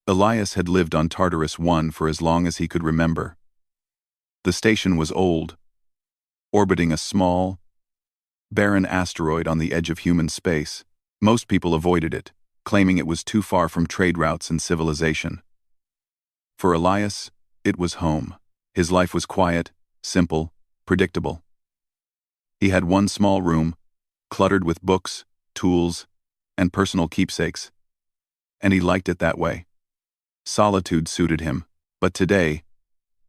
Elias had lived on Tartarus 1 for as long as he could remember. The station was old, orbiting a small, barren asteroid on the edge of human space. Most people avoided it, claiming it was too far from trade routes and civilization. For Elias, it was home. His life was quiet, simple, predictable. He had one small room, cluttered with books, tools, and personal keepsakes. And he liked it that way. Solitude suited him, but today,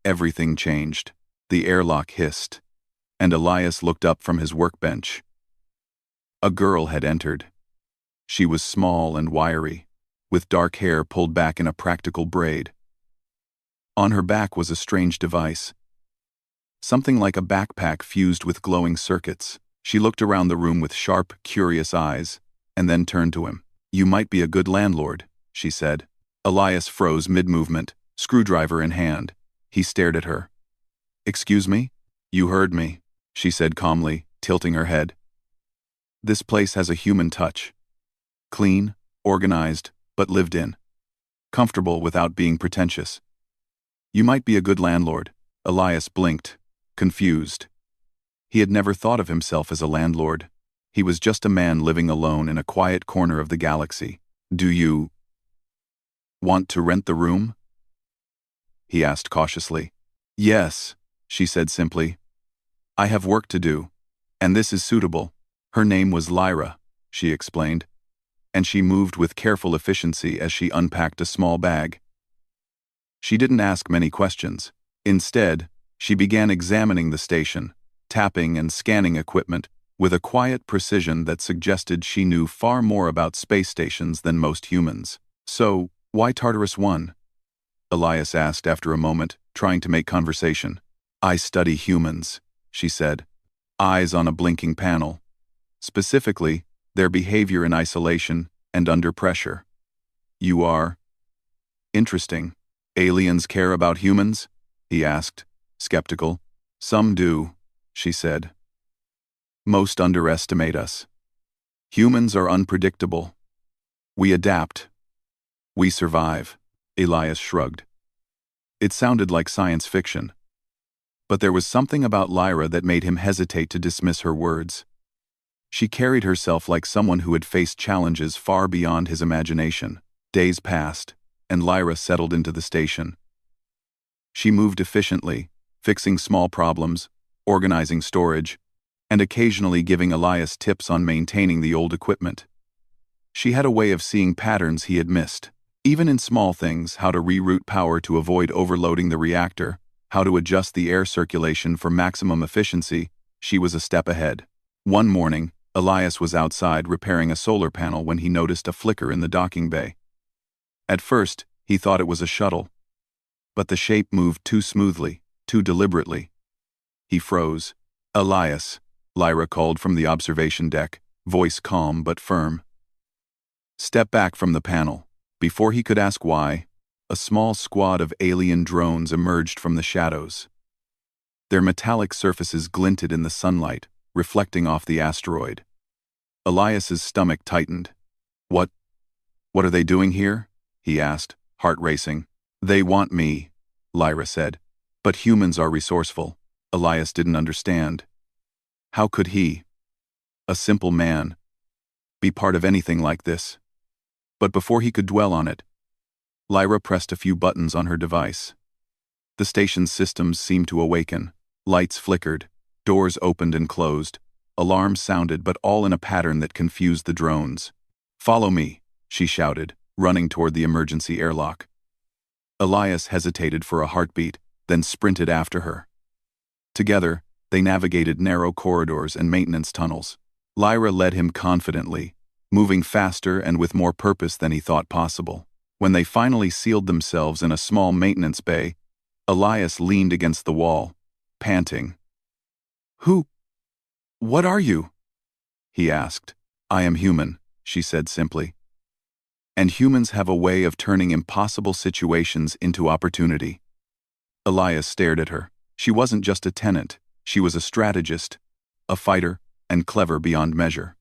everything changed. The airlock hissed, and Elias looked up from his workbench. A girl had entered. She was small and wiry, with dark hair pulled back in a practical braid. On her back was a strange device, something like a backpack fused with glowing circuits. She looked around the room with sharp, curious eyes, and then turned to him. "You might be a good landlord," she said. Elias froze mid-movement, screwdriver in hand. He stared at her. "Excuse me?" "You heard me," she said calmly, tilting her head. "This place has a human touch. Clean, organized, but lived in. Comfortable without being pretentious. You might be a good landlord." Elias blinked, confused. He had never thought of himself as a landlord. He was just a man living alone in a quiet corner of the galaxy. "Do you want to rent the room?" he asked cautiously. "Yes," she said simply. "I have work to do, and this is suitable." Her name was Lyra, she explained, and she moved with careful efficiency as she unpacked a small bag. She didn't ask many questions. Instead, she began examining the station, tapping and scanning equipment, with a quiet precision that suggested she knew far more about space stations than most humans. "So, why Tartarus 1? Elias asked after a moment, trying to make conversation. "I study humans," she said, eyes on a blinking panel. "Specifically, their behavior in isolation and under pressure." "You are?" "Interesting. Aliens care about humans?" he asked, skeptical. "Some do," she said. "Most underestimate us. Humans are unpredictable. We adapt. We survive." Elias shrugged. It sounded like science fiction. But there was something about Lyra that made him hesitate to dismiss her words. She carried herself like someone who had faced challenges far beyond his imagination. Days passed, and Lyra settled into the station. She moved efficiently, fixing small problems, organizing storage, and occasionally giving Elias tips on maintaining the old equipment. She had a way of seeing patterns he had missed. Even in small things, how to reroute power to avoid overloading the reactor, how to adjust the air circulation for maximum efficiency, she was a step ahead. One morning, Elias was outside repairing a solar panel when he noticed a flicker in the docking bay. At first, he thought it was a shuttle. But the shape moved too smoothly, too deliberately. He froze. "Elias," Lyra called from the observation deck, voice calm but firm. "Step back from the panel." Before he could ask why, a small squad of alien drones emerged from the shadows. Their metallic surfaces glinted in the sunlight, reflecting off the asteroid. Elias's stomach tightened. What are they doing here?" he asked, heart racing. "They want me," Lyra said. "But humans are resourceful." Elias didn't understand. How could he, a simple man, be part of anything like this? But before he could dwell on it, Lyra pressed a few buttons on her device. The station's systems seemed to awaken. Lights flickered, doors opened and closed, alarms sounded, but all in a pattern that confused the drones. "Follow me," she shouted, running toward the emergency airlock. Elias hesitated for a heartbeat, then sprinted after her. Together, they navigated narrow corridors and maintenance tunnels. Lyra led him confidently, moving faster and with more purpose than he thought possible. When they finally sealed themselves in a small maintenance bay, Elias leaned against the wall, panting. What are you?" he asked. "I am human," she said simply. "And humans have a way of turning impossible situations into opportunity." Elias stared at her. She wasn't just a tenant, she was a strategist, a fighter, and clever beyond measure.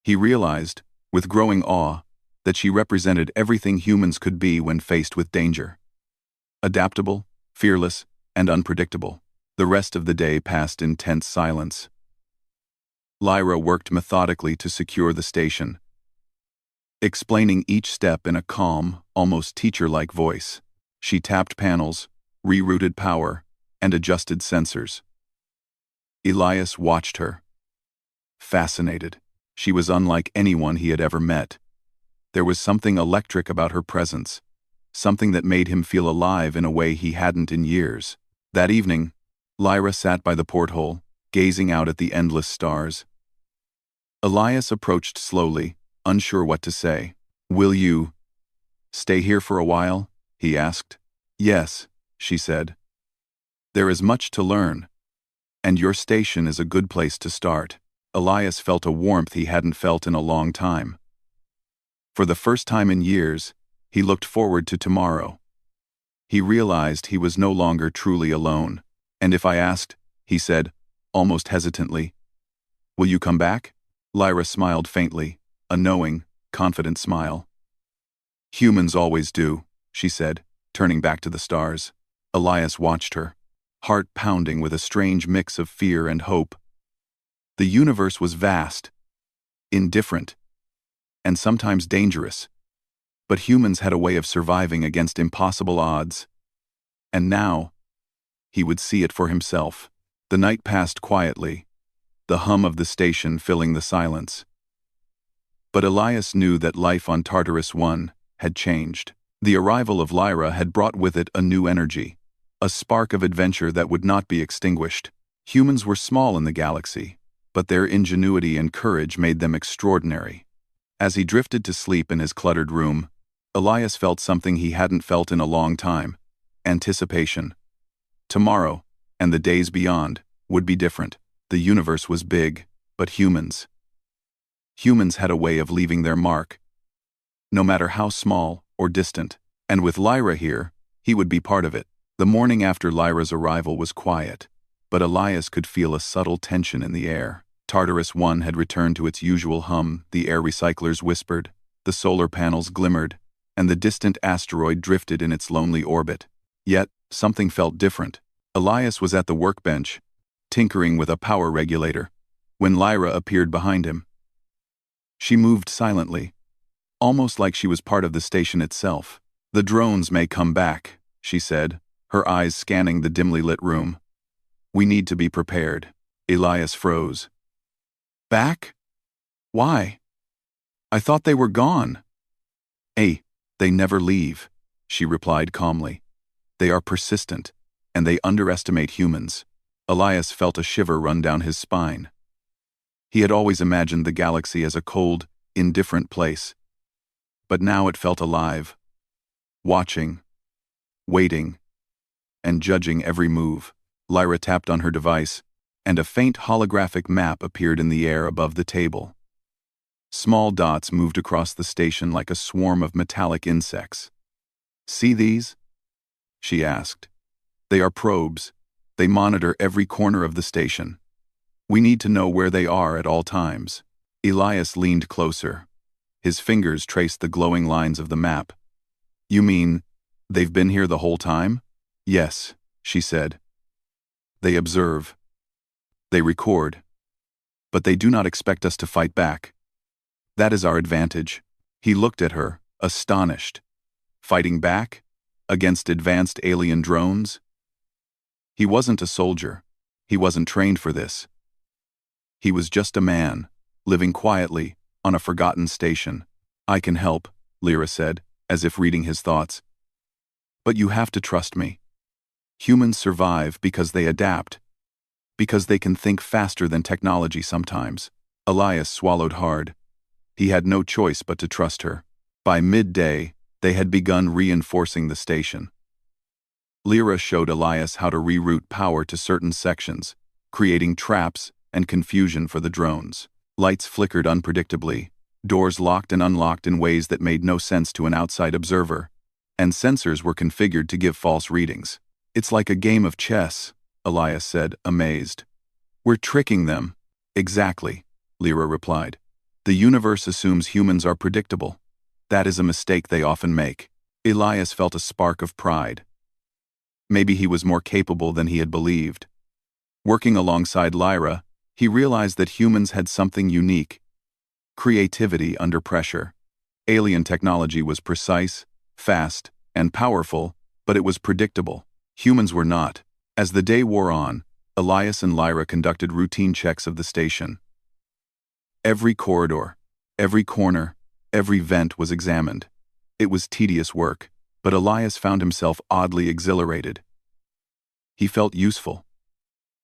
He realized, with growing awe, that she represented everything humans could be when faced with danger. Adaptable, fearless, and unpredictable. The rest of the day passed in tense silence. Lyra worked methodically to secure the station, explaining each step in a calm, almost teacher-like voice. She tapped panels, rerouted power, and adjusted sensors. Elias watched her, fascinated. She was unlike anyone he had ever met. There was something electric about her presence, something that made him feel alive in a way he hadn't in years. That evening, Lyra sat by the porthole, gazing out at the endless stars. Elias approached slowly, unsure what to say. "Will you stay here for a while?" he asked. "Yes," she said. "There is much to learn, and your station is a good place to start." Elias felt a warmth he hadn't felt in a long time. For the first time in years, he looked forward to tomorrow. He realized he was no longer truly alone. "And if I asked," he said, almost hesitantly, "will you come back?" Lyra smiled faintly, a knowing, confident smile. "Humans always do," she said, turning back to the stars. Elias watched her, heart pounding with a strange mix of fear and hope. The universe was vast, indifferent, and sometimes dangerous, but humans had a way of surviving against impossible odds. And now, he would see it for himself. The night passed quietly, the hum of the station filling the silence. But Elias knew that life on Tartarus 1 had changed. The arrival of Lyra had brought with it a new energy, a spark of adventure that would not be extinguished. Humans were small in the galaxy, but their ingenuity and courage made them extraordinary. As he drifted to sleep in his cluttered room, Elias felt something he hadn't felt in a long time: anticipation. Tomorrow, and the days beyond, would be different. The universe was big, but humans had a way of leaving their mark, no matter how small or distant. And with Lyra here, he would be part of it. The morning after Lyra's arrival was quiet, but Elias could feel a subtle tension in the air. Tartarus 1 had returned to its usual hum, the air recyclers whispered, the solar panels glimmered, and the distant asteroid drifted in its lonely orbit. Yet, something felt different. Elias was at the workbench, tinkering with a power regulator, when Lyra appeared behind him. She moved silently, almost like she was part of the station itself. "The drones may come back," she said, her eyes scanning the dimly lit room. "We need to be prepared." Elias froze. "Back? Why? I thought they were gone." They never leave," she replied calmly. "They are persistent, and they underestimate humans." Elias felt a shiver run down his spine. He had always imagined the galaxy as a cold, indifferent place, but now it felt alive, watching, waiting, and judging every move. Lyra tapped on her device, and a faint holographic map appeared in the air above the table. Small dots moved across the station like a swarm of metallic insects. "See these?" she asked. "They are probes. They monitor every corner of the station. We need to know where they are at all times." Elias leaned closer. His fingers traced the glowing lines of the map. "You mean, they've been here the whole time?" "Yes," she said. "They observe. They record. But they do not expect us to fight back. That is our advantage." He looked at her, astonished. Fighting back? Against advanced alien drones? He wasn't a soldier. He wasn't trained for this. He was just a man, living quietly, on a forgotten station. "I can help," Lyra said, as if reading his thoughts. "But you have to trust me. Humans survive because they adapt, because they can think faster than technology sometimes." Elias swallowed hard. He had no choice but to trust her. By midday, they had begun reinforcing the station. Lyra showed Elias how to reroute power to certain sections, creating traps and confusion for the drones. Lights flickered unpredictably, doors locked and unlocked in ways that made no sense to an outside observer, and sensors were configured to give false readings. "It's like a game of chess," Elias said, amazed. "We're tricking them." "Exactly," Lyra replied. "The universe assumes humans are predictable. That is a mistake they often make. Elias felt a spark of pride. Maybe he was more capable than he had believed. Working alongside Lyra, he realized that humans had something unique: creativity under pressure. Alien technology was precise, fast, and powerful, but it was predictable. Humans were not. As the day wore on, Elias and Lyra conducted routine checks of the station. Every corridor, every corner, every vent was examined. It was tedious work, but Elias found himself oddly exhilarated. He felt useful.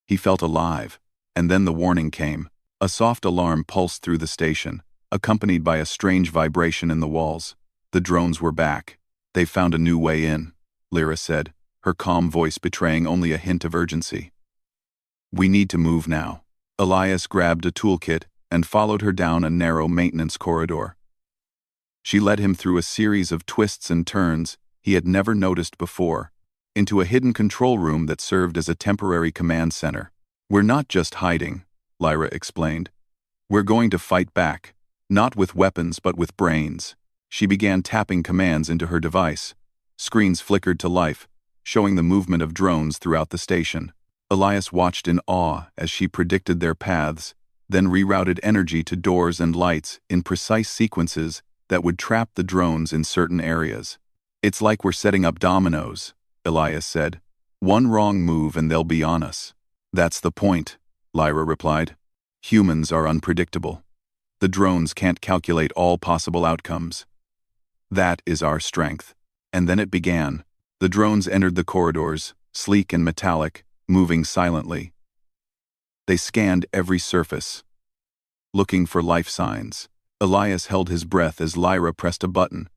He felt alive. And then the warning came. A soft alarm pulsed through the station, accompanied by a strange vibration in the walls. The drones were back. They found a new way in, Lyra said, her calm voice betraying only a hint of urgency. We need to move now. Elias grabbed a toolkit and followed her down a narrow maintenance corridor. She led him through a series of twists and turns he had never noticed before, into a hidden control room that served as a temporary command center. We're not just hiding, Lyra explained. We're going to fight back, not with weapons but with brains. She began tapping commands into her device. Screens flickered to life, showing the movement of drones throughout the station. Elias watched in awe as she predicted their paths, then rerouted energy to doors and lights in precise sequences that would trap the drones in certain areas. It's like we're setting up dominoes, Elias said. One wrong move and they'll be on us. That's the point, Lyra replied. Humans are unpredictable. The drones can't calculate all possible outcomes. That is our strength. And then it began. The drones entered the corridors, sleek and metallic, moving silently. They scanned every surface, looking for life signs. Elias held his breath as Lyra pressed a button,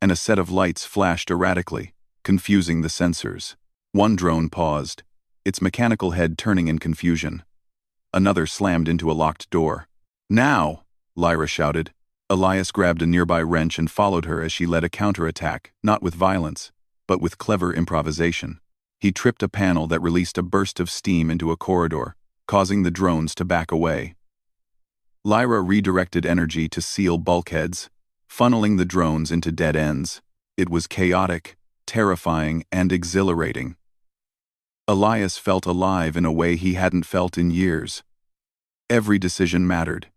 and a set of lights flashed erratically, confusing the sensors. One drone paused, its mechanical head turning in confusion. Another slammed into a locked door. Now! Lyra shouted. Elias grabbed a nearby wrench and followed her as she led a counterattack, not with violence, but with clever improvisation. He tripped a panel that released a burst of steam into a corridor, causing the drones to back away. Lyra redirected energy to seal bulkheads, funneling the drones into dead ends. It was chaotic, terrifying, and exhilarating. Elias felt alive in a way he hadn't felt in years. Every decision mattered.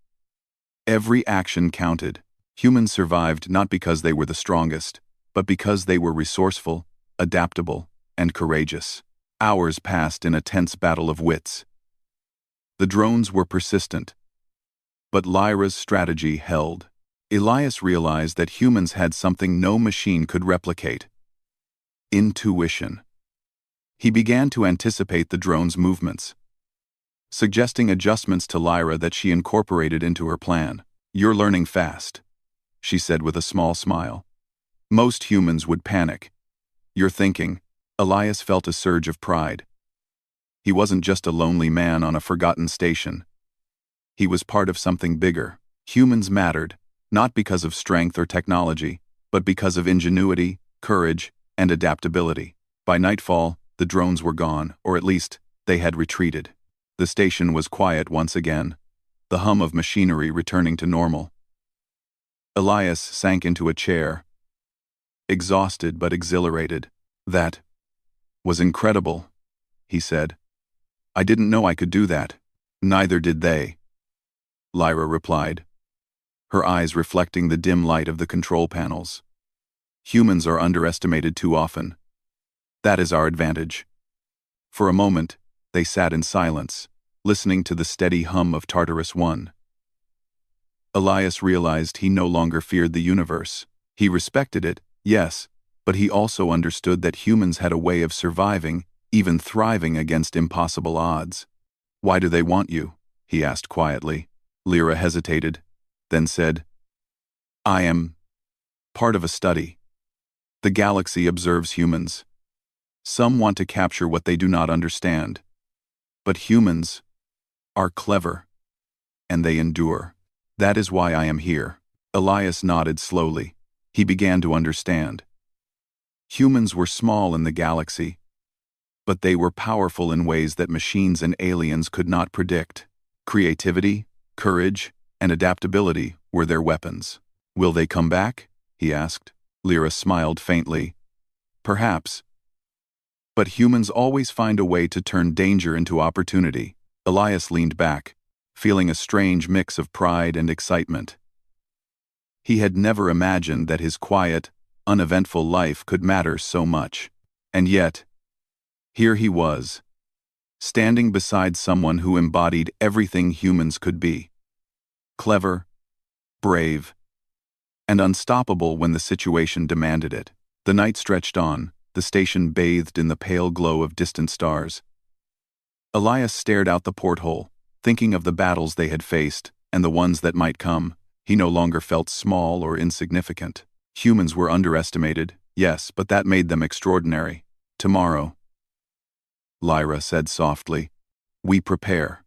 Every action counted. Humans survived not because they were the strongest, but because they were resourceful, adaptable, and courageous. Hours passed in a tense battle of wits. The drones were persistent, but Lyra's strategy held. Elias realized that humans had something no machine could replicate: intuition. He began to anticipate the drone's movements, suggesting adjustments to Lyra that she incorporated into her plan. You're learning fast, she said with a small smile. Most humans would panic. You're thinking. Elias felt a surge of pride. He wasn't just a lonely man on a forgotten station. He was part of something bigger. Humans mattered, not because of strength or technology, but because of ingenuity, courage, and adaptability. By nightfall, the drones were gone, or at least, they had retreated. The station was quiet once again, the hum of machinery returning to normal. Elias sank into a chair, exhausted but exhilarated. That was incredible, he said. I didn't know I could do that. Neither did they, Lyra replied, her eyes reflecting the dim light of the control panels. Humans are underestimated too often. That is our advantage. For a moment, they sat in silence, listening to the steady hum of Tartarus 1. Elias realized he no longer feared the universe. He respected it, yes, but he also understood that humans had a way of surviving, even thriving against impossible odds. Why do they want you? He asked quietly. Lyra hesitated, then said, I am part of a study. The galaxy observes humans. Some want to capture what they do not understand. But humans are clever, and they endure. That is why I am here. Elias nodded slowly. He began to understand. Humans were small in the galaxy, but they were powerful in ways that machines and aliens could not predict. Creativity, courage, and adaptability were their weapons. Will they come back? he asked. Lyra smiled faintly. Perhaps. But humans always find a way to turn danger into opportunity. Elias leaned back, feeling a strange mix of pride and excitement. He had never imagined that his quiet, uneventful life could matter so much. And yet, here he was, standing beside someone who embodied everything humans could be. Clever, brave, and unstoppable when the situation demanded it. The night stretched on, the station bathed in the pale glow of distant stars. Elias stared out the porthole, thinking of the battles they had faced, and the ones that might come. He no longer felt small or insignificant. Humans were underestimated, yes, but that made them extraordinary. Tomorrow, Lyra said softly, we prepare.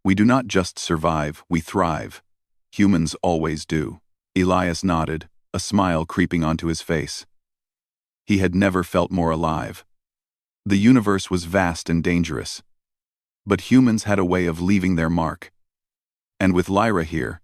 We do not just survive, we thrive. Humans always do. Elias nodded, a smile creeping onto his face. He had never felt more alive. The universe was vast and dangerous, but humans had a way of leaving their mark. And with Lyra here,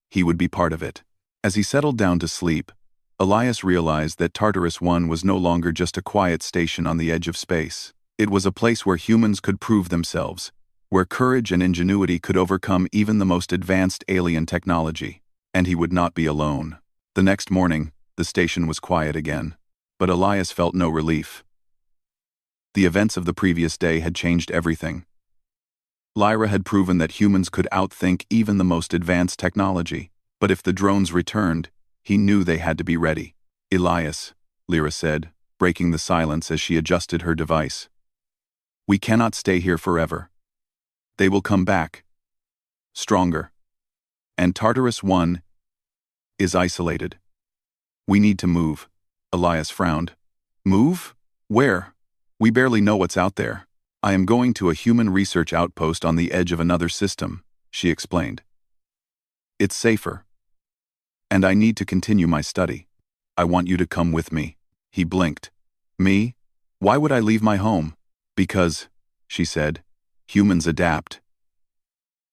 he would be part of it. As he settled down to sleep, Elias realized that Tartarus 1 was no longer just a quiet station on the edge of space. It was a place where humans could prove themselves, where courage and ingenuity could overcome even the most advanced alien technology. And he would not be alone. The next morning, the station was quiet again, but Elias felt no relief. The events of the previous day had changed everything. Lyra had proven that humans could outthink even the most advanced technology, but if the drones returned, he knew they had to be ready. Elias, Lyra said, breaking the silence as she adjusted her device. We cannot stay here forever. They will come back. Stronger. And Tartarus 1 is isolated. We need to move. Elias frowned. Move? Where? We barely know what's out there. I am going to a human research outpost on the edge of another system, she explained. It's safer. And I need to continue my study. I want you to come with me. He blinked. Me? Why would I leave my home? Because, she said, humans adapt.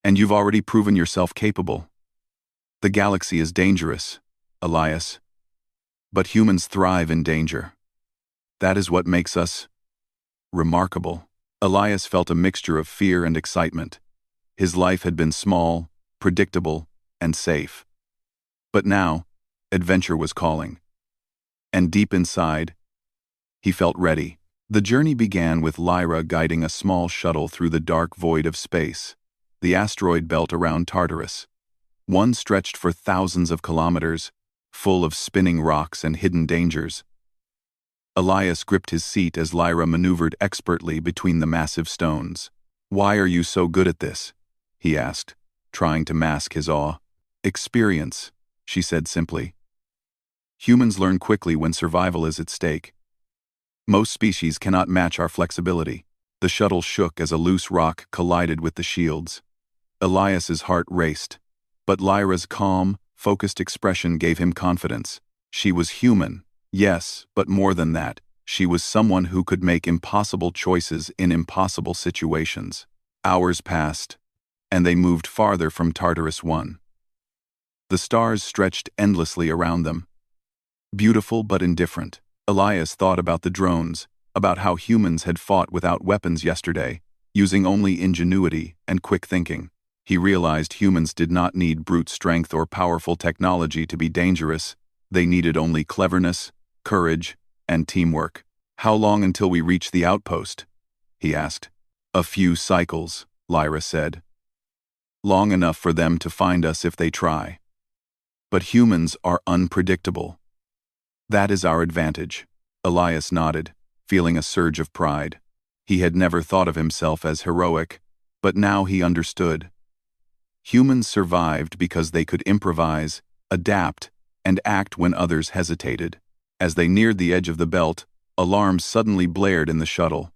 And you've already proven yourself capable. The galaxy is dangerous, Elias. But humans thrive in danger. That is what makes us remarkable. Elias felt a mixture of fear and excitement. His life had been small, predictable, and safe. But now, adventure was calling. And deep inside, he felt ready. The journey began with Lyra guiding a small shuttle through the dark void of space, the asteroid belt around Tartarus. One stretched for thousands of kilometers, full of spinning rocks and hidden dangers. Elias gripped his seat as Lyra maneuvered expertly between the massive stones. Why are you so good at this? He asked, trying to mask his awe. Experience, she said simply. Humans learn quickly when survival is at stake. Most species cannot match our flexibility. The shuttle shook as a loose rock collided with the shields. Elias's heart raced, but Lyra's calm, focused expression gave him confidence. She was human, yes, but more than that, she was someone who could make impossible choices in impossible situations. Hours passed, and they moved farther from Tartarus 1. The stars stretched endlessly around them. Beautiful but indifferent. Elias thought about the drones, about how humans had fought without weapons yesterday, using only ingenuity and quick thinking. He realized humans did not need brute strength or powerful technology to be dangerous. They needed only cleverness, courage, and teamwork. How long until we reach the outpost? He asked. A few cycles, Lyra said. Long enough for them to find us if they try. But humans are unpredictable. That is our advantage. Elias nodded, feeling a surge of pride. He had never thought of himself as heroic, but now he understood. Humans survived because they could improvise, adapt, and act when others hesitated. As they neared the edge of the belt, alarms suddenly blared in the shuttle.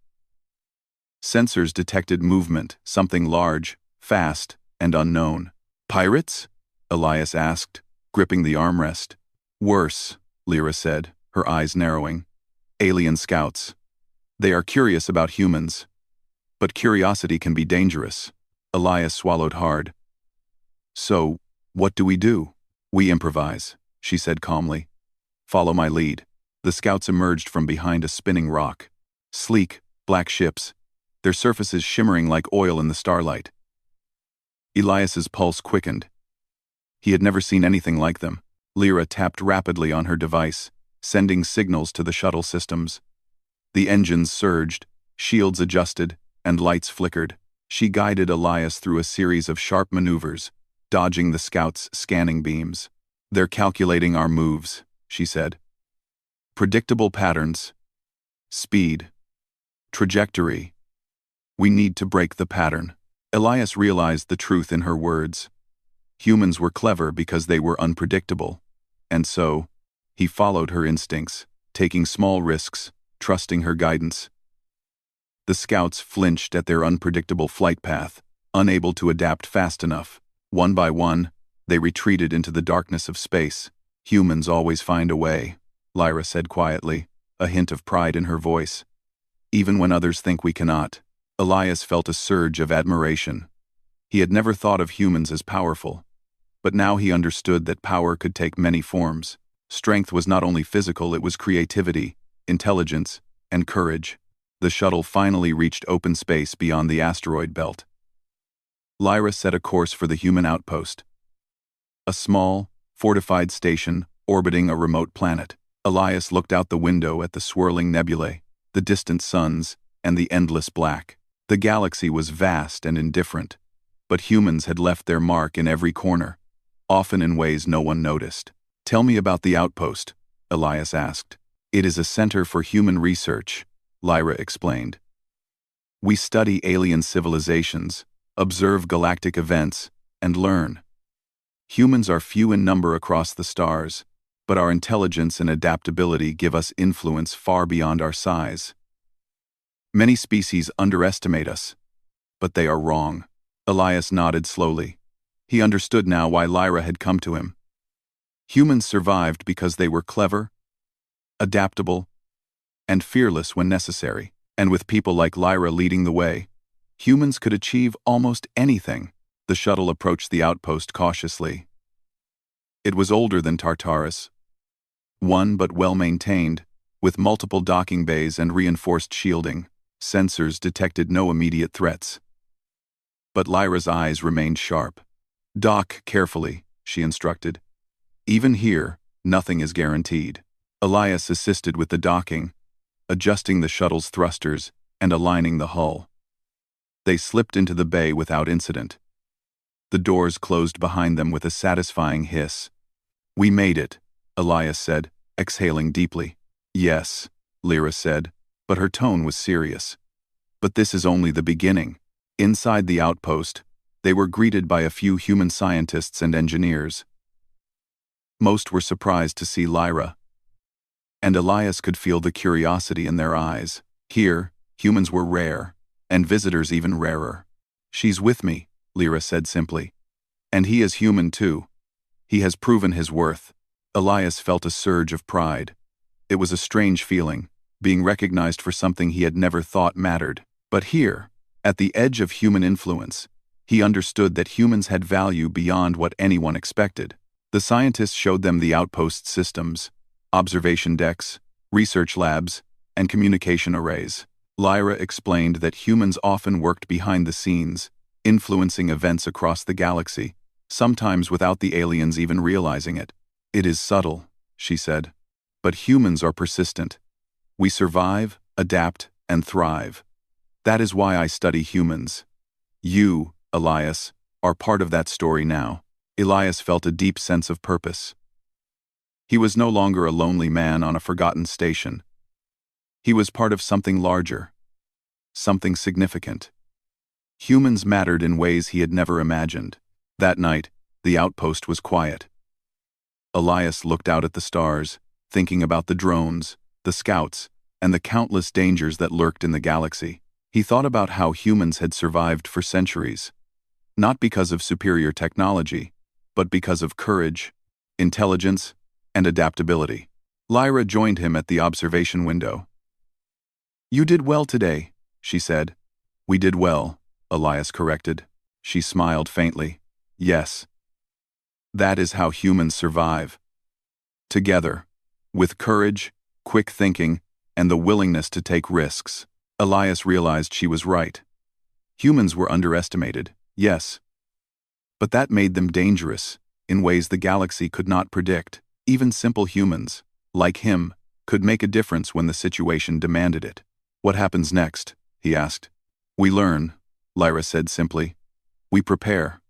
Sensors detected movement, something large, fast, and unknown. Pirates? Elias asked, gripping the armrest. Worse, Lyra said, her eyes narrowing. Alien scouts. They are curious about humans. But curiosity can be dangerous. Elias swallowed hard. So, what do? We improvise. she said calmly. Follow my lead. The scouts emerged from behind a spinning rock. Sleek, black ships, their surfaces shimmering like oil in the starlight. Elias's pulse quickened. He had never seen anything like them. Lyra tapped rapidly on her device, sending signals to the shuttle systems. The engines surged, shields adjusted, and lights flickered. She guided Elias through a series of sharp maneuvers, dodging the scouts' scanning beams. They're calculating our moves, she said. Predictable patterns. Speed. Trajectory. We need to break the pattern. Elias realized the truth in her words. Humans were clever because they were unpredictable. And so, he followed her instincts, taking small risks, trusting her guidance. The scouts flinched at their unpredictable flight path, unable to adapt fast enough. One by one, they retreated into the darkness of space. Humans always find a way, Lyra said quietly, a hint of pride in her voice. Even when others think we cannot. Elias felt a surge of admiration. He had never thought of humans as powerful. But now he understood that power could take many forms. Strength was not only physical, it was creativity, intelligence, and courage. The shuttle finally reached open space beyond the asteroid belt. Lyra set a course for the human outpost. A small, fortified station orbiting a remote planet. Elias looked out the window at the swirling nebulae, the distant suns, and the endless black. The galaxy was vast and indifferent, but humans had left their mark in every corner, often in ways no one noticed. Tell me about the outpost, Elias asked. It is a center for human research, Lyra explained. We study alien civilizations, observe galactic events, and learn. Humans are few in number across the stars, but our intelligence and adaptability give us influence far beyond our size. Many species underestimate us, but they are wrong. Elias nodded slowly. He understood now why Lyra had come to him. Humans survived because they were clever, adaptable, and fearless when necessary. And with people like Lyra leading the way, humans could achieve almost anything. The shuttle approached the outpost cautiously. It was older than Tartarus, one but well-maintained, with multiple docking bays and reinforced shielding. Sensors detected no immediate threats. But Lyra's eyes remained sharp. Dock carefully, she instructed. Even here, nothing is guaranteed. Elias assisted with the docking, adjusting the shuttle's thrusters and aligning the hull. They slipped into the bay without incident. The doors closed behind them with a satisfying hiss. We made it, Elias said, exhaling deeply. Yes, Lyra said, but her tone was serious. But this is only the beginning. Inside the outpost, they were greeted by a few human scientists and engineers. Most were surprised to see Lyra, and Elias could feel the curiosity in their eyes. Here, humans were rare, and visitors even rarer. She's with me, Lyra said simply. And he is human too. He has proven his worth. Elias felt a surge of pride. It was a strange feeling, being recognized for something he had never thought mattered. But here, at the edge of human influence, he understood that humans had value beyond what anyone expected. The scientists showed them the outpost systems, observation decks, research labs, and communication arrays. Lyra explained that humans often worked behind the scenes, influencing events across the galaxy, sometimes without the aliens even realizing it. It is subtle, she said, but humans are persistent. We survive, adapt, and thrive. That is why I study humans. You, Elias, are part of that story now. Elias felt a deep sense of purpose. He was no longer a lonely man on a forgotten station. He was part of something larger, something significant. Humans mattered in ways he had never imagined. That night, the outpost was quiet. Elias looked out at the stars, thinking about the drones, the scouts, and the countless dangers that lurked in the galaxy. He thought about how humans had survived for centuries, not because of superior technology, but because of courage, intelligence, and adaptability. Lyra joined him at the observation window. You did well today, she said. We did well, Elias corrected. She smiled faintly. Yes. That is how humans survive. Together, with courage, quick thinking, and the willingness to take risks, Elias realized she was right. Humans were underestimated, yes, but that made them dangerous in ways the galaxy could not predict. Even simple humans, like him, could make a difference when the situation demanded it. "What happens next?" he asked. "We learn," Lyra said simply. "We prepare.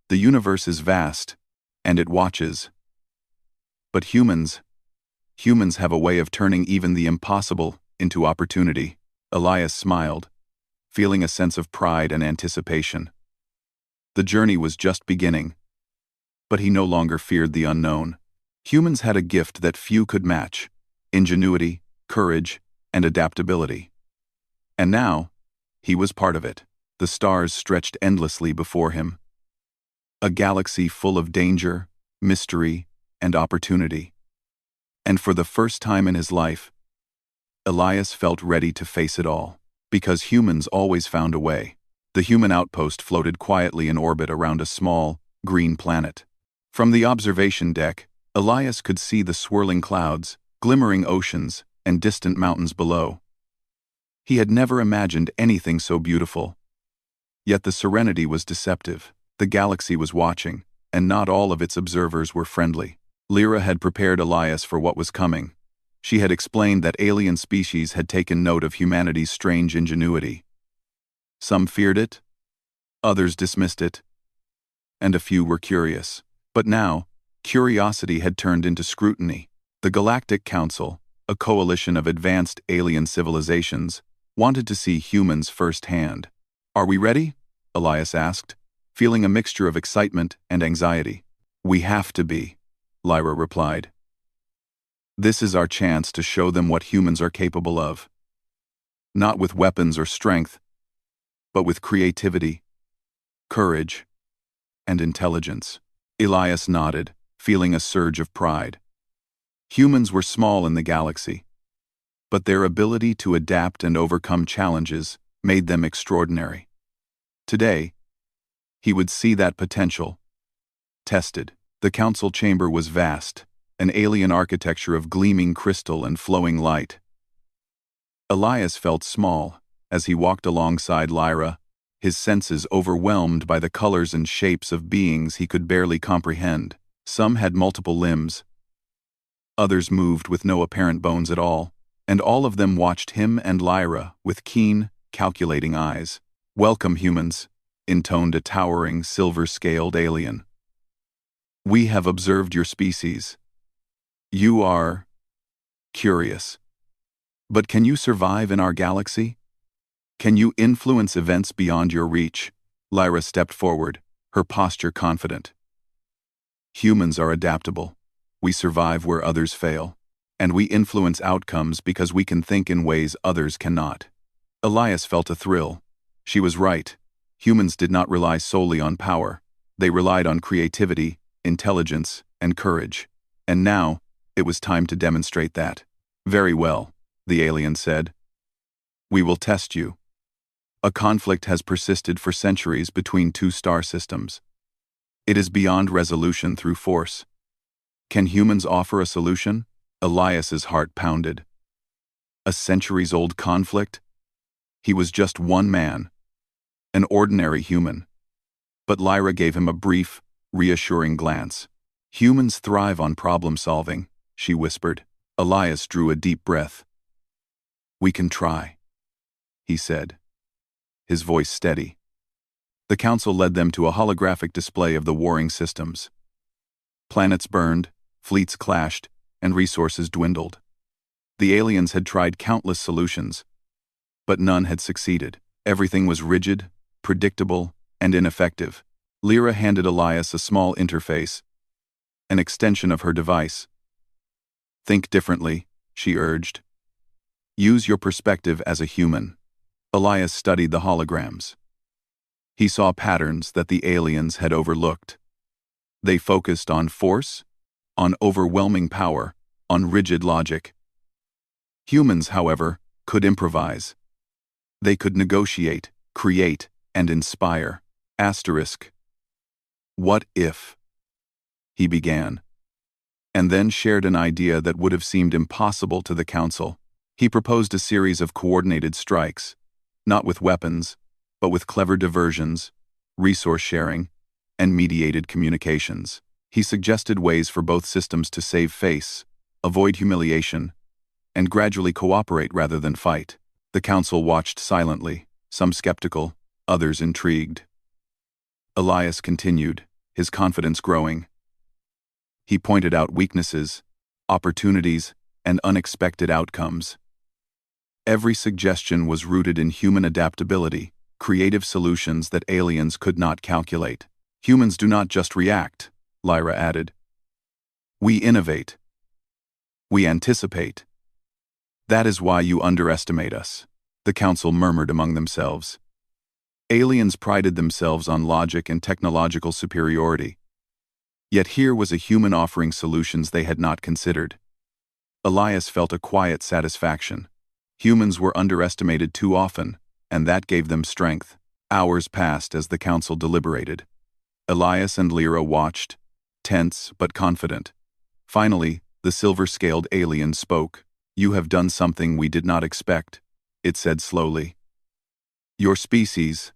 The universe is vast, and it watches. But humans have a way of turning even the impossible into opportunity." Elias smiled, feeling a sense of pride and anticipation. The journey was just beginning, but he no longer feared the unknown. Humans had a gift that few could match: ingenuity, courage, and adaptability. And now, he was part of it. The stars stretched endlessly before him. A galaxy full of danger, mystery, and opportunity. And for the first time in his life, Elias felt ready to face it all. Because humans always found a way. The human outpost floated quietly in orbit around a small, green planet. From the observation deck, Elias could see the swirling clouds, glimmering oceans, and distant mountains below. He had never imagined anything so beautiful. Yet the serenity was deceptive. The galaxy was watching, and not all of its observers were friendly. Lyra had prepared Elias for what was coming. She had explained that alien species had taken note of humanity's strange ingenuity. Some feared it, others dismissed it, and a few were curious. But now, curiosity had turned into scrutiny. The Galactic Council, a coalition of advanced alien civilizations, wanted to see humans firsthand. "Are we ready?" Elias asked, feeling a mixture of excitement and anxiety. "We have to be," Lyra replied. "This is our chance to show them what humans are capable of. Not with weapons or strength, but with creativity, courage, and intelligence." Elias nodded, feeling a surge of pride. Humans were small in the galaxy, but their ability to adapt and overcome challenges made them extraordinary. Today, he would see that potential tested. The council chamber was vast, an alien architecture of gleaming crystal and flowing light. Elias felt small as he walked alongside Lyra, his senses overwhelmed by the colors and shapes of beings he could barely comprehend. Some had multiple limbs, others moved with no apparent bones at all, and all of them watched him and Lyra with keen, calculating eyes. "Welcome, humans," intoned a towering, silver-scaled alien. "We have observed your species. You are curious. But can you survive in our galaxy? Can you influence events beyond your reach?" Lyra stepped forward, her posture confident. "Humans are adaptable. We survive where others fail. And we influence outcomes because we can think in ways others cannot." Elias felt a thrill. She was right. Humans did not rely solely on power. They relied on creativity, intelligence, and courage. And now, it was time to demonstrate that. "Very well," the alien said. "We will test you. A conflict has persisted for centuries between two star systems. It is beyond resolution through force. Can humans offer a solution?" Elias's heart pounded. A centuries-old conflict? He was just one man, an ordinary human. But Lyra gave him a brief, reassuring glance. "Humans thrive on problem-solving," she whispered. Elias drew a deep breath. "We can try," he said, his voice steady. The council led them to a holographic display of the warring systems. Planets burned, fleets clashed, and resources dwindled. The aliens had tried countless solutions, but none had succeeded. Everything was rigid, predictable, and ineffective. Lyra handed Elias a small interface, an extension of her device. "Think differently," she urged. "Use your perspective as a human." Elias studied the holograms. He saw patterns that the aliens had overlooked. They focused on force, on overwhelming power, on rigid logic. Humans, however, could improvise. They could negotiate, create, and inspire. Asterisk. "What if?" he began. and then shared an idea that would have seemed impossible to the council. He proposed a series of coordinated strikes, not with weapons, but with clever diversions, resource sharing, and mediated communications. He suggested ways for both systems to save face, avoid humiliation, and gradually cooperate rather than fight. The council watched silently, some skeptical, others intrigued. Elias continued, his confidence growing. He pointed out weaknesses, opportunities, and unexpected outcomes. Every suggestion was rooted in human adaptability, creative solutions that aliens could not calculate. Humans do not just react, Lyra added. We innovate. We anticipate. That is why you underestimate us, the council murmured among themselves. Aliens prided themselves on logic and technological superiority. Yet here was a human offering solutions they had not considered. Elias felt a quiet satisfaction. Humans were underestimated too often, and that gave them strength. Hours passed as the council deliberated. Elias and Lyra watched, tense but confident. Finally, the silver-scaled alien spoke. You have done something we did not expect, it said slowly. Your species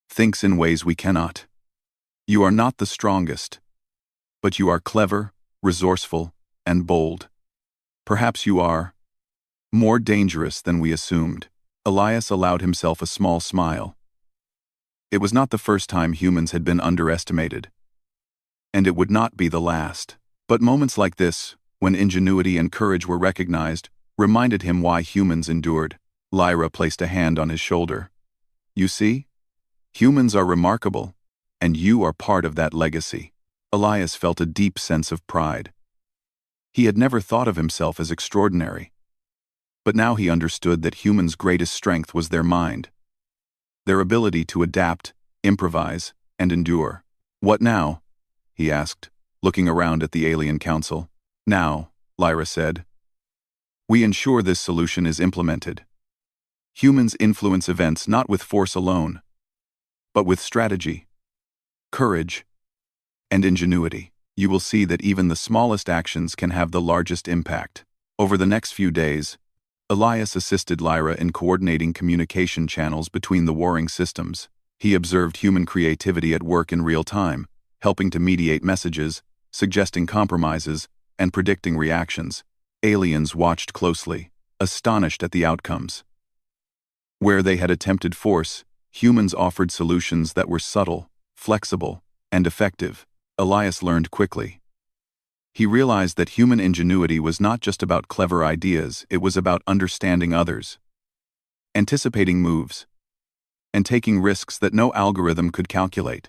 thinks in ways we cannot. You are not the strongest, but you are clever, resourceful, and bold. Perhaps you are more dangerous than we assumed. Elias allowed himself a small smile. It was not the first time humans had been underestimated, and it would not be the last. But moments like this, when ingenuity and courage were recognized, reminded him why humans endured. Lyra placed a hand on his shoulder. You see? Humans are remarkable, and you are part of that legacy. Elias felt a deep sense of pride. He had never thought of himself as extraordinary. But now he understood that humans' greatest strength was their mind, their ability to adapt, improvise, and endure. What now? He asked, looking around at the alien council. Now, Lyra said, we ensure this solution is implemented. Humans influence events not with force alone, but with strategy, courage, and ingenuity. You will see that even the smallest actions can have the largest impact. Over the next few days, Elias assisted Lyra in coordinating communication channels between the warring systems. He observed human creativity at work in real time, helping to mediate messages, suggesting compromises, and predicting reactions. Aliens watched closely, astonished at the outcomes. Where they had attempted force, humans offered solutions that were subtle, flexible, and effective. Elias learned quickly. He realized that human ingenuity was not just about clever ideas, it was about understanding others, anticipating moves, and taking risks that no algorithm could calculate.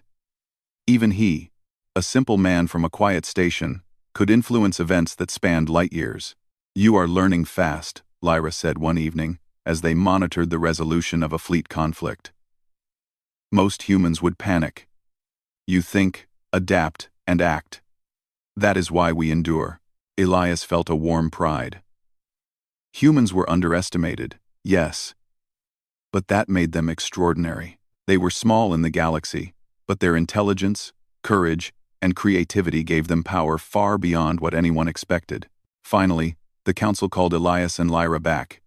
Even he, a simple man from a quiet station, could influence events that spanned light years. You are learning fast, Lyra said one evening, as they monitored the resolution of a fleet conflict. Most humans would panic. You think, adapt, and act. That is why we endure. Elias felt a warm pride. Humans were underestimated, yes, but that made them extraordinary. They were small in the galaxy, but their intelligence, courage, and creativity gave them power far beyond what anyone expected. Finally, the council called Elias and Lyra back.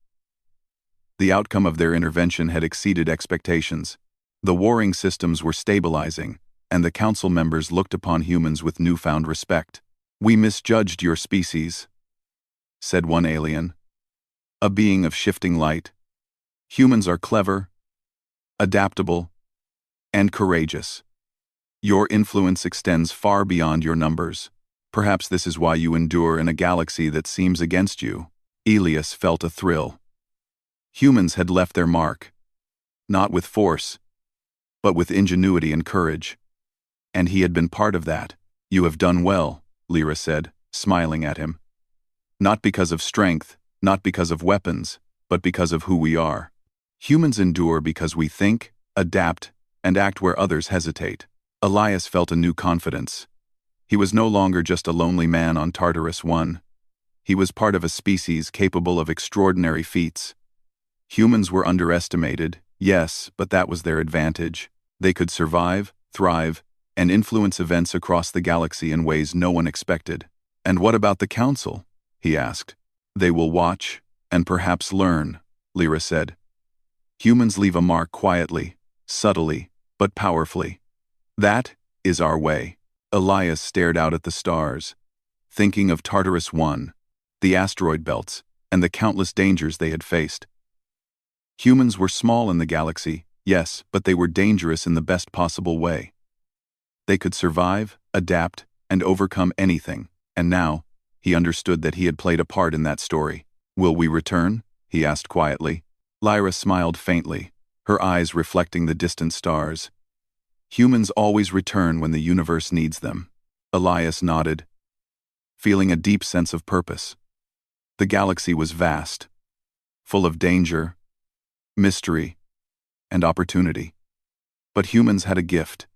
The outcome of their intervention had exceeded expectations. The warring systems were stabilizing, and the council members looked upon humans with newfound respect. We misjudged your species, said one alien, a being of shifting light. Humans are clever, adaptable, and courageous. Your influence extends far beyond your numbers. Perhaps this is why you endure in a galaxy that seems against you. Elias felt a thrill. Humans had left their mark, not with force, but with ingenuity and courage. And he had been part of that. You have done well, Lyra said, smiling at him. Not because of strength, not because of weapons, but because of who we are. Humans endure because we think, adapt, and act where others hesitate. Elias felt a new confidence. He was no longer just a lonely man on Tartarus 1. He was part of a species capable of extraordinary feats. Humans were underestimated, yes, but that was their advantage. They could survive, thrive, and influence events across the galaxy in ways no one expected. "And what about the council?" he asked. "They will watch, and perhaps learn," Lyra said. "Humans leave a mark quietly, subtly, but powerfully. That is our way." Elias stared out at the stars, thinking of Tartarus 1, the asteroid belts, and the countless dangers they had faced. Humans were small in the galaxy, yes, but they were dangerous in the best possible way. They could survive, adapt, and overcome anything, and now, he understood that he had played a part in that story. "Will we return?" he asked quietly. Lyra smiled faintly, her eyes reflecting the distant stars. "Humans always return when the universe needs them." Elias nodded, feeling a deep sense of purpose. The galaxy was vast, full of danger, mystery, and opportunity. But humans had a gift: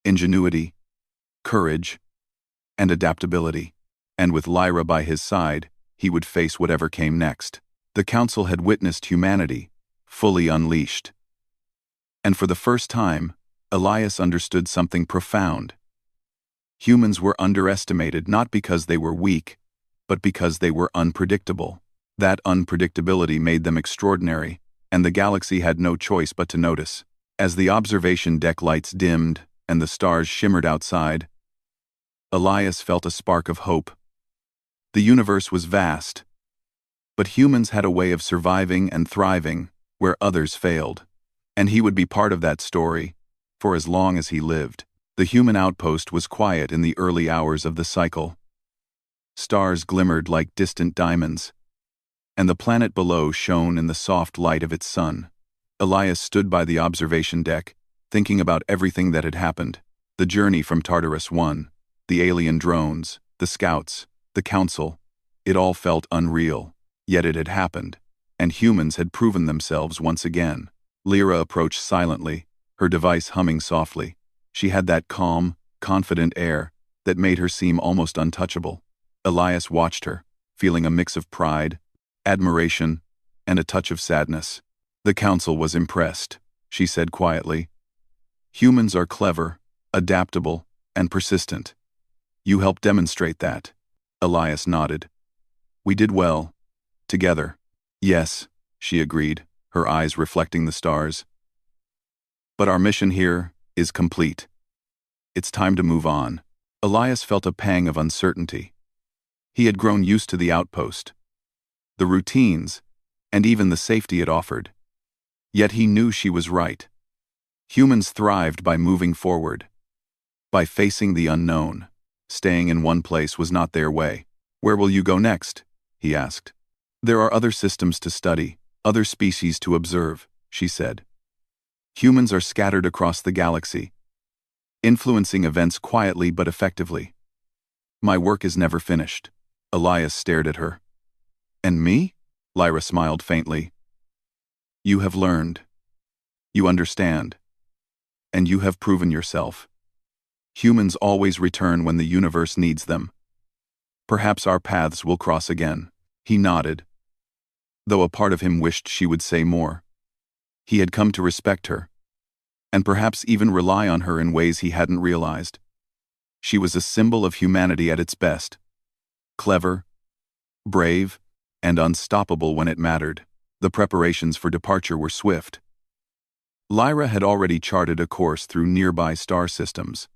ingenuity, courage, and adaptability. And with Lyra by his side, he would face whatever came next. The council had witnessed humanity, fully unleashed. And for the first time, Elias understood something profound. Humans were underestimated not because they were weak, but because they were unpredictable. That unpredictability made them extraordinary, and the galaxy had no choice but to notice. As the observation deck lights dimmed and the stars shimmered outside, Elias felt a spark of hope. The universe was vast, but humans had a way of surviving and thriving where others failed. And he would be part of that story, for as long as he lived. The human outpost was quiet in the early hours of the cycle. Stars glimmered like distant diamonds, and the planet below shone in the soft light of its sun. Elias stood by the observation deck, thinking about everything that had happened. The journey from Tartarus 1, the alien drones, the scouts, the council. It all felt unreal, yet it had happened, and humans had proven themselves once again. Lyra approached silently, her device humming softly. She had that calm, confident air that made her seem almost untouchable. Elias watched her, feeling a mix of pride, admiration, and a touch of sadness. "The council was impressed," she said quietly. "Humans are clever, adaptable, and persistent. You helped demonstrate that." Elias nodded. "We did well. Together." "Yes," she agreed, her eyes reflecting the stars. "But our mission here is complete. It's time to move on." Elias felt a pang of uncertainty. He had grown used to the outpost, the routines, and even the safety it offered. Yet he knew she was right. Humans thrived by moving forward, by facing the unknown. Staying in one place was not their way. "Where will you go next?" he asked. "There are other systems to study, other species to observe," she said. "Humans are scattered across the galaxy, influencing events quietly but effectively. My work is never finished." Elias stared at her. "And me?" Lyra smiled faintly. "You have learned. You understand. And you have proven yourself. Humans always return when the universe needs them. Perhaps our paths will cross again." He nodded, though a part of him wished she would say more. He had come to respect her, and perhaps even rely on her in ways he hadn't realized. She was a symbol of humanity at its best. Clever, brave, and unstoppable when it mattered. The preparations for departure were swift. Lyra had already charted a course through nearby star systems.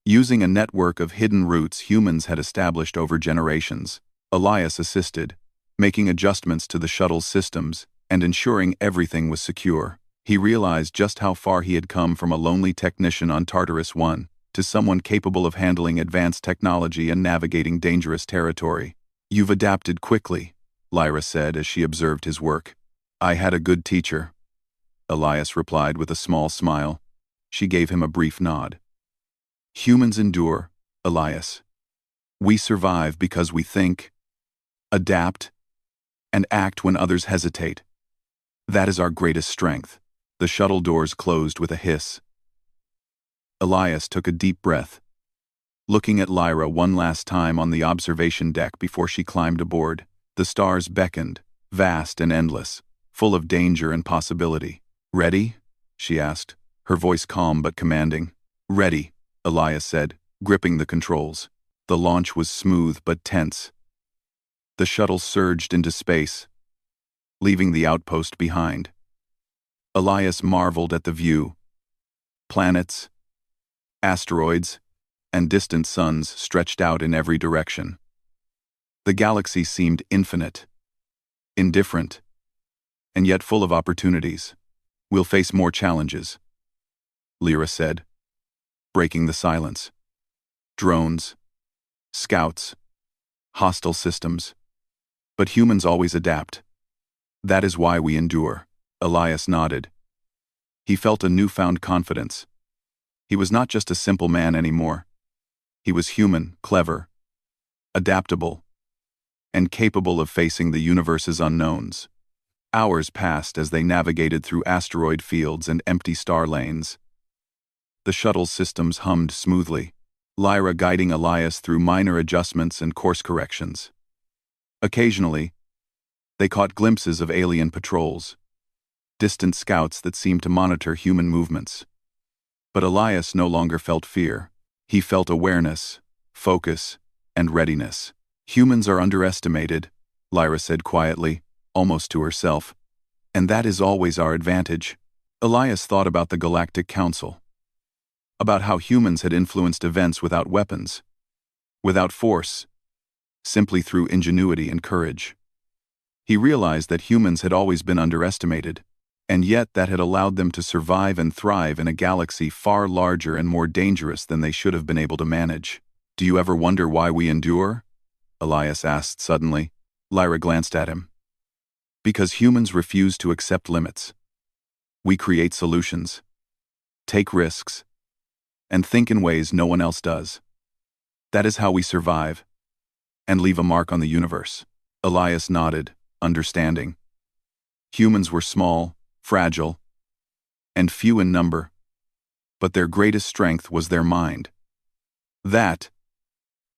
Using a network of hidden routes humans had established over generations, Elias assisted, making adjustments to the shuttle's systems and ensuring everything was secure. He realized just how far he had come from a lonely technician on Tartarus 1 to someone capable of handling advanced technology and navigating dangerous territory. "You've adapted quickly," Lyra said as she observed his work. "I had a good teacher," Elias replied with a small smile. She gave him a brief nod. "Humans endure, Elias. We survive because we think, adapt, and act when others hesitate. That is our greatest strength." The shuttle doors closed with a hiss. Elias took a deep breath, looking at Lyra one last time on the observation deck before she climbed aboard. The stars beckoned, vast and endless, full of danger and possibility. "Ready?" she asked, her voice calm but commanding. "Ready," Elias said, gripping the controls. The launch was smooth but tense. The shuttle surged into space, leaving the outpost behind. Elias marveled at the view. Planets, asteroids, and distant suns stretched out in every direction. The galaxy seemed infinite, indifferent, and yet full of opportunities. "We'll face more challenges," Lyra said, breaking the silence. "Drones, scouts, hostile systems. But humans always adapt. That is why we endure." Elias nodded. He felt a newfound confidence. He was not just a simple man anymore. He was human, clever, adaptable, and capable of facing the universe's unknowns. Hours passed as they navigated through asteroid fields and empty star lanes. The shuttle's systems hummed smoothly, Lyra guiding Elias through minor adjustments and course corrections. Occasionally, they caught glimpses of alien patrols, distant scouts that seemed to monitor human movements. But Elias no longer felt fear. He felt awareness, focus, and readiness. "Humans are underestimated," Lyra said quietly, almost to herself. "And that is always our advantage." Elias thought about the Galactic Council, about how humans had influenced events without weapons, without force, simply through ingenuity and courage. He realized that humans had always been underestimated, and yet that had allowed them to survive and thrive in a galaxy far larger and more dangerous than they should have been able to manage. "Do you ever wonder why we endure?" Elias asked suddenly. Lyra glanced at him. "Because humans refuse to accept limits. We create solutions, take risks, and think in ways no one else does. That is how we survive and leave a mark on the universe." Elias nodded, understanding. Humans were small, fragile, and few in number, but their greatest strength was their mind. That,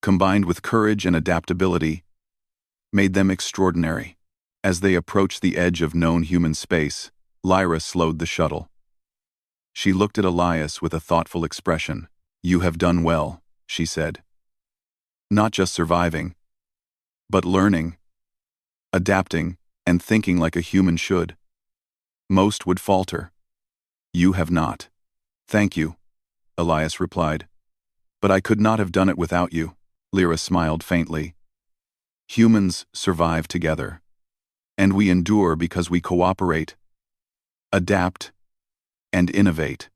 combined with courage and adaptability, made them extraordinary. As they approached the edge of known human space, Lyra slowed the shuttle. She looked at Elias with a thoughtful expression. "You have done well," she said. "Not just surviving, but learning, adapting, and thinking like a human should. Most would falter. You have not." "Thank you," Elias replied. "But I could not have done it without you." Lyra smiled faintly. "Humans survive together, and we endure because we cooperate, adapt, and innovate.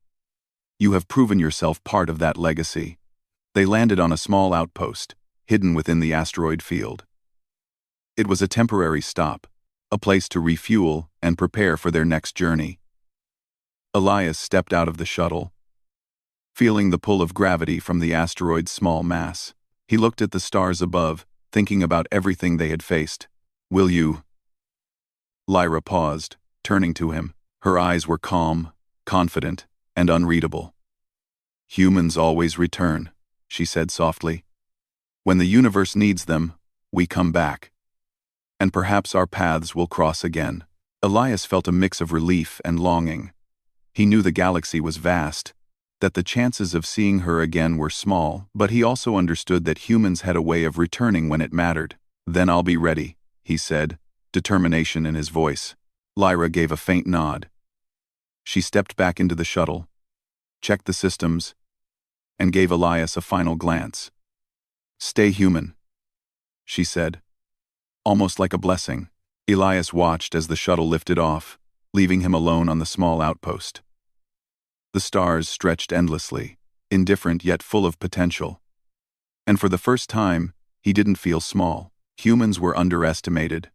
You have proven yourself part of that legacy." They landed on a small outpost, hidden within the asteroid field. It was a temporary stop, a place to refuel and prepare for their next journey. Elias stepped out of the shuttle, feeling the pull of gravity from the asteroid's small mass. He looked at the stars above, thinking about everything they had faced. "Will you?" Lyra paused, turning to him. Her eyes were calm, confident, and unreadable. "Humans always return," she said softly. "When the universe needs them, we come back. And perhaps our paths will cross again." Elias felt a mix of relief and longing. He knew the galaxy was vast, that the chances of seeing her again were small, but he also understood that humans had a way of returning when it mattered. "Then I'll be ready," he said, determination in his voice. Lyra gave a faint nod. She stepped back into the shuttle, checked the systems, and gave Elias a final glance. "Stay human," she said, almost like a blessing. Elias watched as the shuttle lifted off, leaving him alone on the small outpost. The stars stretched endlessly, indifferent yet full of potential. And for the first time, he didn't feel small. Humans were underestimated.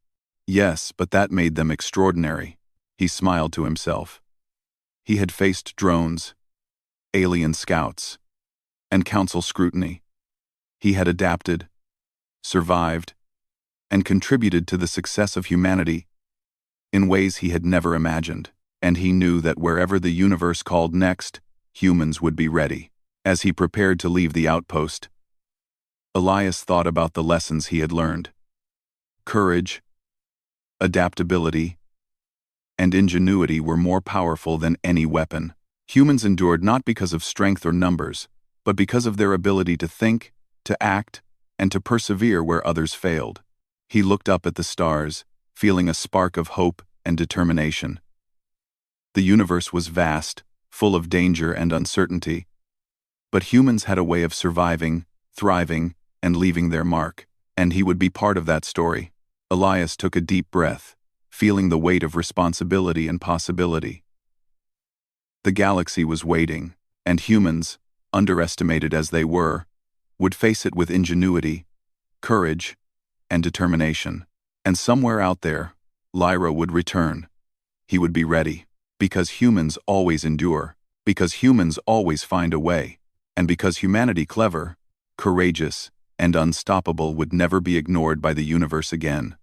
Yes, but that made them extraordinary. He smiled to himself. He had faced drones, alien scouts, and council scrutiny. He had adapted, survived, and contributed to the success of humanity in ways he had never imagined. And he knew that wherever the universe called next, humans would be ready. As he prepared to leave the outpost, Elias thought about the lessons he had learned. Courage, adaptability, and ingenuity were more powerful than any weapon. Humans endured not because of strength or numbers, but because of their ability to think, to act, and to persevere where others failed. He looked up at the stars, feeling a spark of hope and determination. The universe was vast, full of danger and uncertainty, but humans had a way of surviving, thriving, and leaving their mark, and he would be part of that story. Elias took a deep breath, feeling the weight of responsibility and possibility. The galaxy was waiting, and humans, underestimated as they were, would face it with ingenuity, courage, and determination. And somewhere out there, Lyra would return. He would be ready, because humans always endure, because humans always find a way, and because humanity clever, courageous, and unstoppable would never be ignored by the universe again.